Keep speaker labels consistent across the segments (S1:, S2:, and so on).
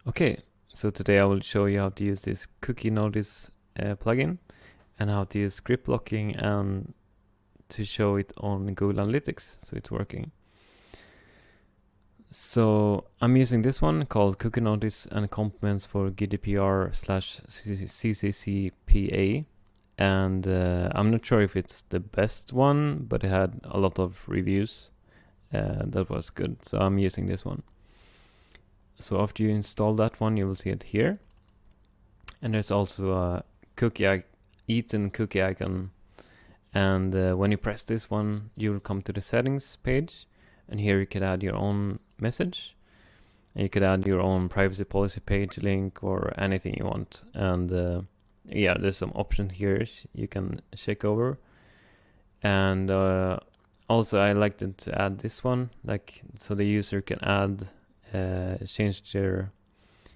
S1: Okay, so today I will show you how to use this cookie notice plugin and how to use script blocking and to show it on Google Analytics so it's working. So I'm using this one called Cookie Notice and Compliments for GDPR/CCCPA, and I'm not sure if it's the best one, but it had a lot of reviews. That was good, so I'm using this one. So after you install that one, you will see it here. And there's also a eaten cookie icon. And when you press this one, you will come to the settings page. And here you can add your own message. And you could add your own privacy policy page link or anything you want. And yeah, there's some options here you can check over. And also I liked it to add this one, like so the user can add change their,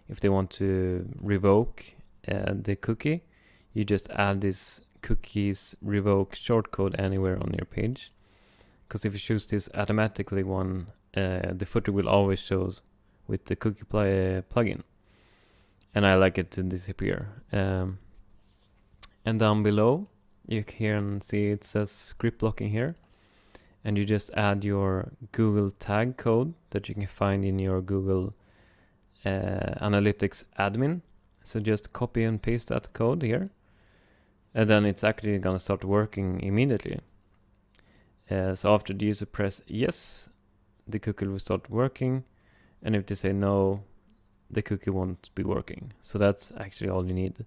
S1: if they want to revoke the cookie, you just add this cookies revoke shortcode anywhere on your page. Because if you choose this automatically one, the footer will always show with the cookie plugin, and I like it to disappear. And down below you can see it says script blocking here. And you just add your Google tag code that you can find in your Google Analytics admin. So just copy and paste that code here. And then it's actually going to start working immediately. So after the user press yes, the cookie will start working. And if they say no, the cookie won't be working. So that's actually all you need.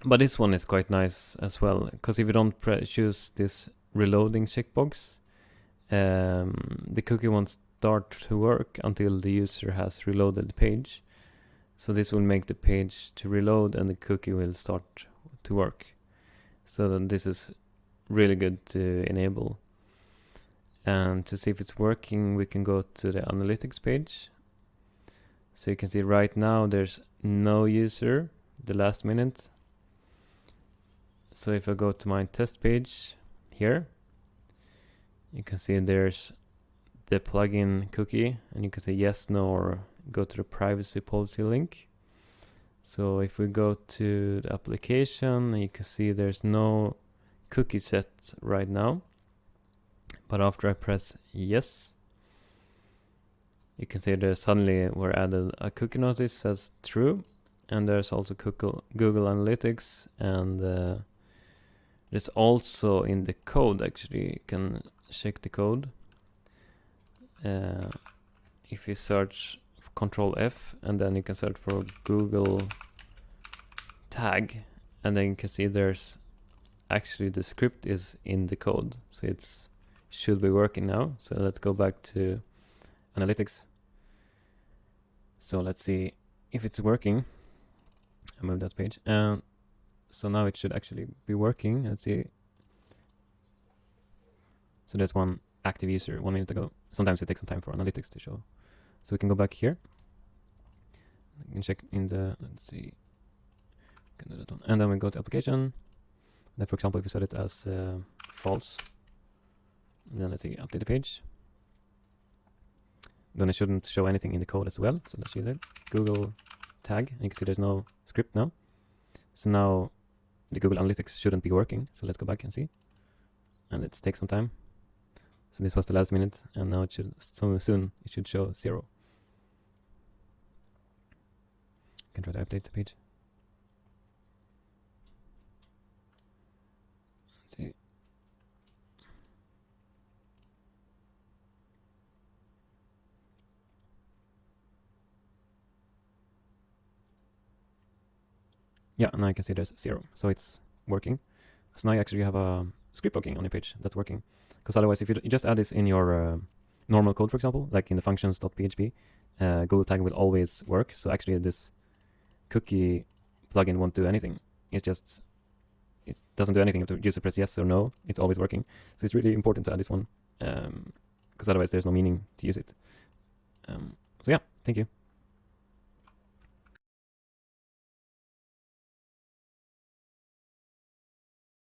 S1: But this one is quite nice as well, because if you don't choose this reloading checkbox, the cookie won't start to work until the user has reloaded the page. So this will make the page to reload and the cookie will start to work. So then this is really good to enable. And to see if it's working, we can go to the analytics page. So you can see right now there's no user the last minute. So if I go to my test page here, you can see there's the plugin cookie, and you can say yes, no, or go to the privacy policy link. So if we go to the application, you can see there's no cookie set right now. But after I press yes, you can see there's suddenly we're added a cookie notice says true, and there's also Google Analytics, and there's also in the code, actually, you can check the code. If you search Control F, and then you can search for Google tag, and then you can see there's actually the script is in the code. So it's should be working now. So let's go back to Analytics. So let's see if it's working. I move that page. So now it should actually be working. Let's see. So there's one active user 1 minute ago. Sometimes it takes some time for analytics to show. So we can go back here. You can check in the, let's see. Can do that one. And then we go to application. Then for example, if we set it as false, then let's see, update the page. Then it shouldn't show anything in the code as well. So let's see that. Google tag. And you can see there's no script now. So now the Google Analytics shouldn't be working. So let's go back and see. And let's take some time. So this was the last minute, and now it should, so soon it should show 0. You can try to update the page. Let's see. Yeah, now you can see there's 0, so it's working. So now you actually have a script blocking on your page that's working. Because otherwise, if you just add this in your normal code, for example, like in the functions.php, Google tag will always work. So actually this cookie plugin won't do anything. It doesn't do anything if the user press yes or no. It's always working. So it's really important to add this one, because otherwise there's no meaning to use it. So yeah, thank you.